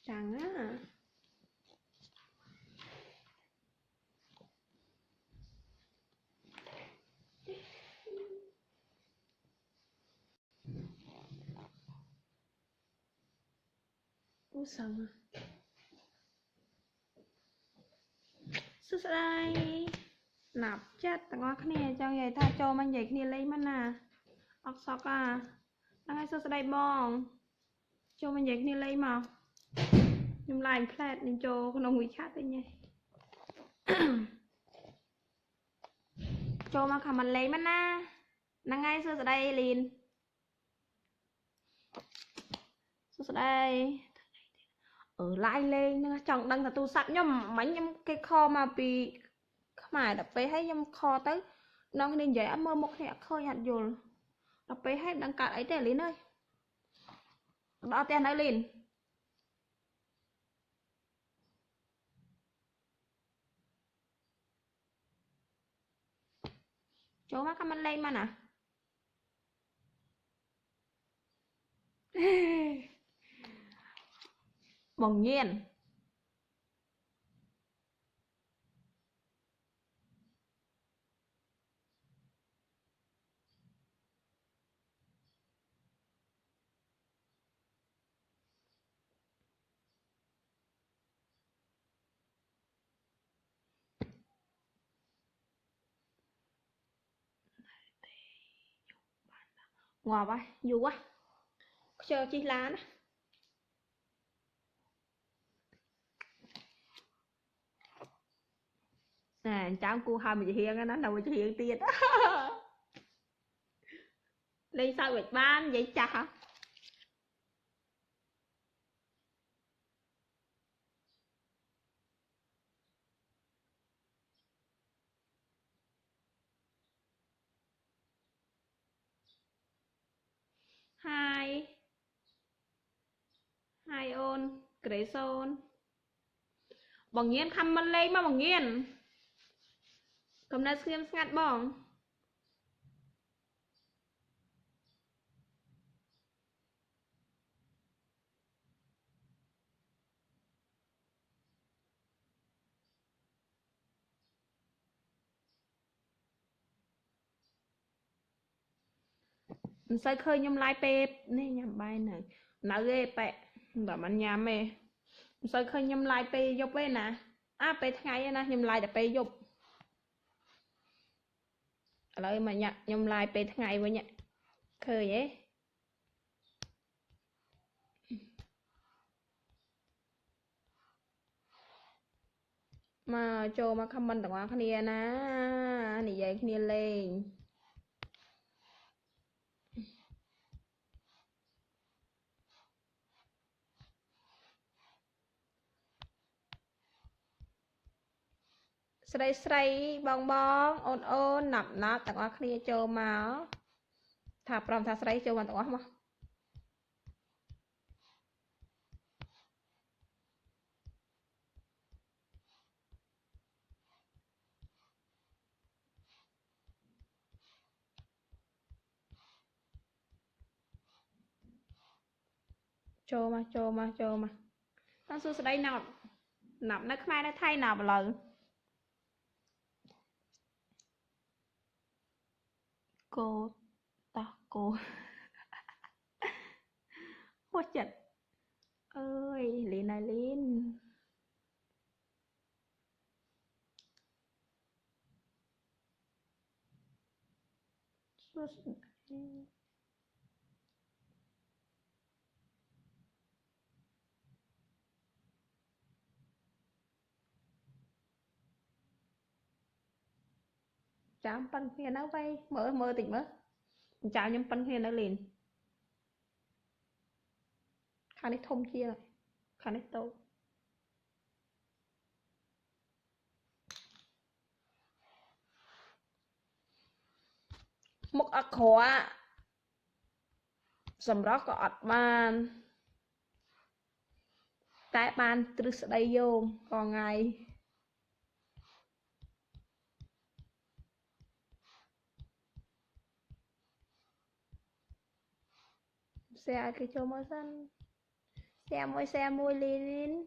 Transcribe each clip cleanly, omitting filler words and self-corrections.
chẳng á u sầm sức đây nạp chất tặng ngõ kia cho vậy ta cho mang vậy kia lấy mana ọc sọc à đang hay sức đây bong cho mang vậy kia lấy mà nhưng lại flat nên cho con ông khác đấy nhỉ cho mà khả mình lấy mana đang ngay sức đây liền sức đây ở lại lên chẳng đăng là tu sạch nhưng mấy nhâm cái kho mà bị mà đập về hay nhâm kho tới nó nên dễ mơ một hẹ khơi hạt dồn đập về hay đăng cả ấy tiền lên ơi đó tiền ấy lên chỗ mắt mình lên mà nè bỗng nhiên ngò vậy dù quá chờ chi lá đó nè cháu cô hai mình hiền nó đâu mà hiền tiền lên sao việc ban vậy chả hả hai ôn kể xôn bằng nhiên khăm mình lên mà bằng nhiên cầm na xiêm ngặt bong mình xây khơi nhom lai pe nè nhầm bay này nó ghê pẹ bảo mình nhầm mê xây khơi nhom lai pe dục về nè pe ngày nè nhom lai để pe dục lời mà nhặt nhom lai pe ngày với nhặt khơi ấy mà cho mà comment tặng hoa kia nè này vậy kia lên sray sray bong bong ôn ôn nạp nạp tặng hoa kia cho mà thà prom thà sray cho mà tặng hoa mà cho mà nó xưa đây nào nạp nó khai nó thay nào lần cô ta cô hốt chật ơi liền này liền chạm phân kia nó vay mơ mơ tỉnh mơ chào nhầm phân kia nó liền khá này thông chia lại khá này tốt một ạc khóa sầm đó có ọt bàn tại bàn từ đây vô còn ngày xe cái chỗ mà sân xe môi lên.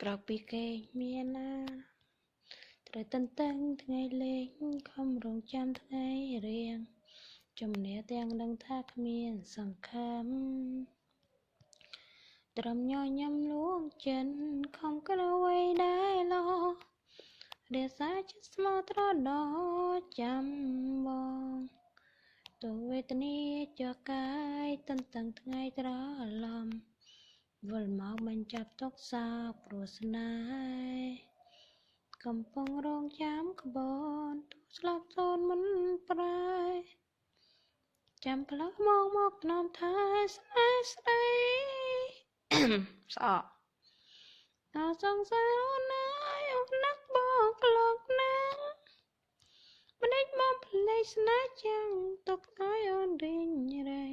ក្រោកពីគេមានណាត្រូវតឹងថ្ងៃលេងខំរងចាំថ្ងៃរៀងជំនះទាំងដឹងថាគ្មានសង្ឃឹមត្រឹមញញឹមលួងចិនខំក្រអ្វីដែរឡោរាសាចិត្តស្មោះត្រដោចាំបងទោះវេទនាចកកាយតឹងថ្ងៃត្រឡំវិលមកមិនចាប់ទុកសោកព្រោះស្នេហ៍កំពុងរងចាំក្បួនទូស្លាប់សូនមិនប្រែចាំផ្លូវមកថ្នមថែស្នេហ៍ស្ដីស្អកអើសង្សារណាយអស់ណាស់បងក្លងណាស់ម្ដេចមកភ្លេចស្នេហ៍ចាំងទុកឲ្យអូនរីងរៃ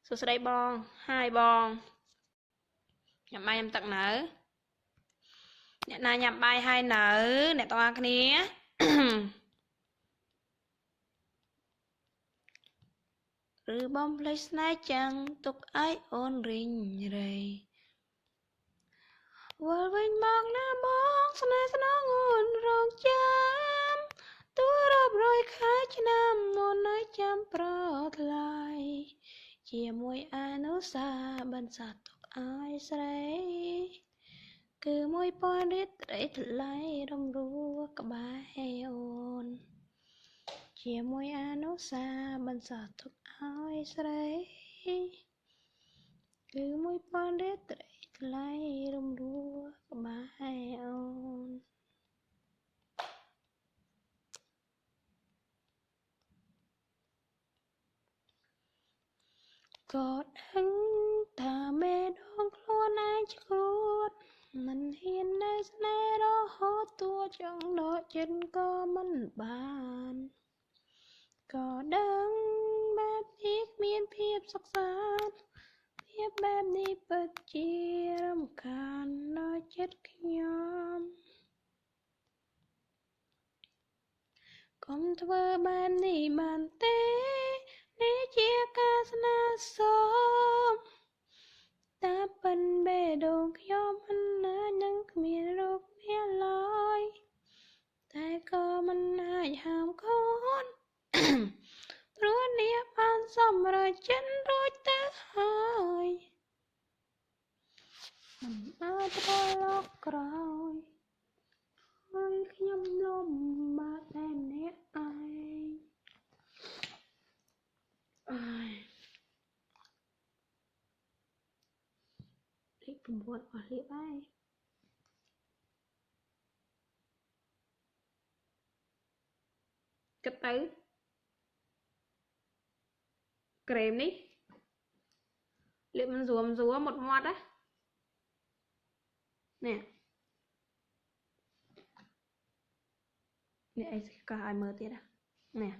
សួស្ដីបងហាយបងញ៉ាំបាយញ៉ាំទឹកនៅអ្នកណាញ៉ាំបាយហើយនៅអ្នកទាំងអស់គ្នាឬបំភ្លេចស្នេហ៍ចាំងទុកឲ្យអូនរីងរៃវល់វិញមកណាបងស្នេហ៍ស្នងអូនរងចាំទូរាប់រយខែឆ្នាំអូននៅចាំប្រថ្លៃជាមួយអនុសាបន្សាទុកឲ្យស្រីគឺ1000រៀលត្រីថ្លៃរំរួក្បែរអូនជាមួយអនុសាបន្សាទុកឲ្យស្រីគឺ1000រៀលត្រីថ្លៃរំរួក្បែរអូនក៏ដឹងថាមេដងខ្លួនឯងឈួតមិនហ៊ាននៅស្នេហ៍រហូតទួចង់ដកចិត្តក៏មិនបានក៏ដឹងបែបនេះគ្មានភាពសុខសាន្តភាពបែបនេះពិតជារំខានដល់ចិត្តខ្ញុំកុំធ្វើបែបនេះបានទេនេះជាការស្នើសុំតែប៉ុនបេះដូងខ្ញុំមិននឹងគ្មានរោគអ្នកឡើយតែក៏មិនអាចហាមកូនព្រោះអ្នកបានសម្រេចចិត្តរួចទៅហើយមិនអាចត្រឡប់ក្រោយហើយខ្ញុំលំបាកតែអ្នកឯងលេខ9អស់លៀបហើយគិតទៅក្រែមនេះលៀបមិនស្រួលមុតមាត់ណានេះនេះអីកោះឲ្យមើលទៀតណានេះ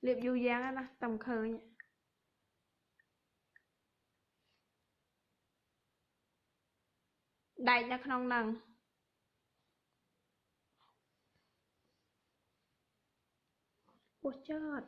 លាបយូរយ៉ាងណាតែមិនឃើញដែកនៅក្នុងហ្នឹងពោះចត់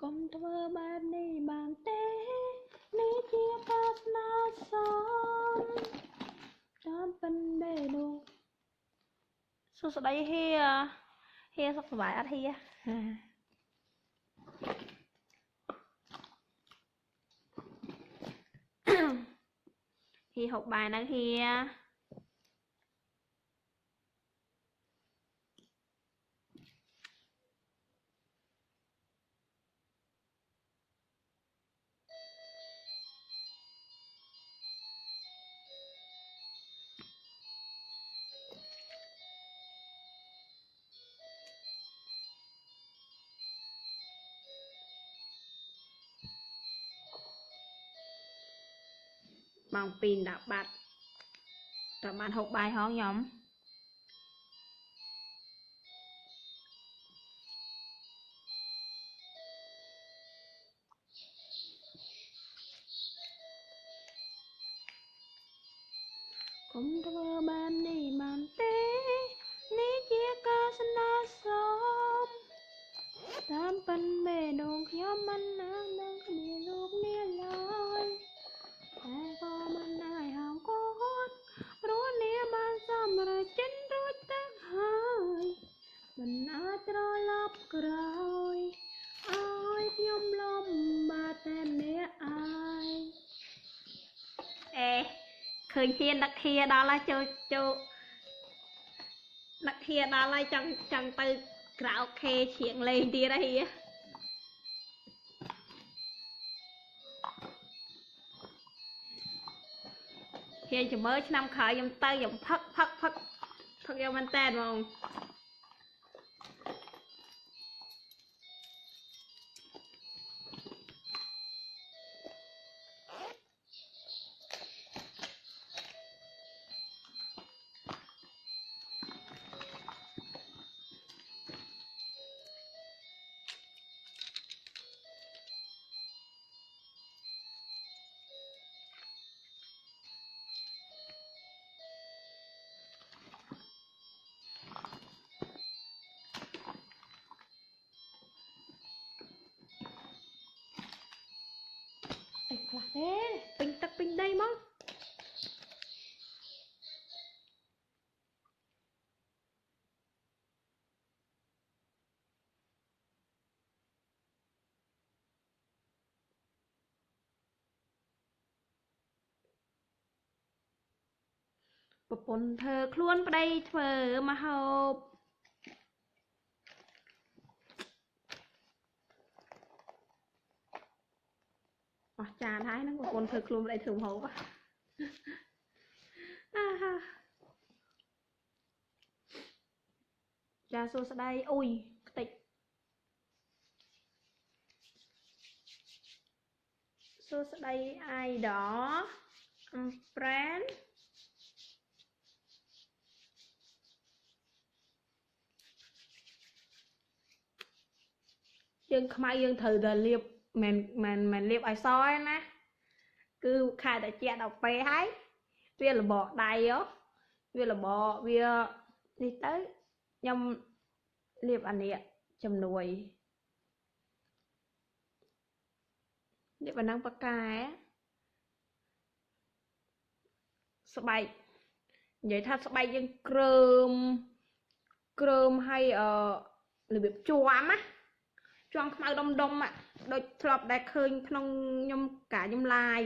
ុំធ្វើបែបនេះបានទេនេះជាការស្នើសុំតាមពិនបេះដូងសួស្ដីហៀសុខសប្បាយអត់ហៀហូបបាយហ្នឹងហៀម៉ោង 2 ដាក់បាត់តើបានហូបបាយហងខ្ញុំកុំធ្វើបែបនេះបានទេនេះជាការស្នើសុំតាមពិនបេះដូងខ្ញុំមិនណានឹងគ្នាលោកនេះឡើយតែក៏មិនអាចហៅគាត់ព្រោះនេះបានសម្រេចចិត្តរួចទៅហើយមិនអាចត្រឡប់ក្រោយឲ្យខ្ញុំលំបាកតែម្នាក់ឯងឃើញហ៊ានដឹកហ៊ាដល់ហើយចូលដឹកហ៊ាដល់ហើយចង់ទៅក្រៅអូខេច្រៀងលេងទៀតហើយហ៊ានចាំមើលឆ្នាំក្រោយខ្ញុំទៅខ្ញុំផឹកយកមែនតើហ្មងខ្លះទេពេញទឹកពេញដីមកប្រពន្ធធ្វើខ្លួនប្តីធ្វើមកហូបអស់ចានហើយហ្នឹងប្រពន្ធធ្វើខ្លួនប្តីធ្វើមកហូបចាសួស្ដីអ៊ុយខ្ទេចសួស្ដីអាយដអំប្រែនយើងខ្មៅយើងត្រូវតែលាបមិនលាបឲ្យសឯណាគឺខែតែជាដល់ពេលហើយវាលបកដៃវាលបកវានេះទៅខ្ញុំលាបអានេះជំនួយលាបអាហ្នឹងបកែស្បែកនិយាយថាស្បែកយើងគ្រើមហើយរបៀបជាប់ណាជាប់ខ្មៅដុំដូចធ្លាប់ដែលឃើញក្នុងខ្ញុំកាខ្ញុំឡាយ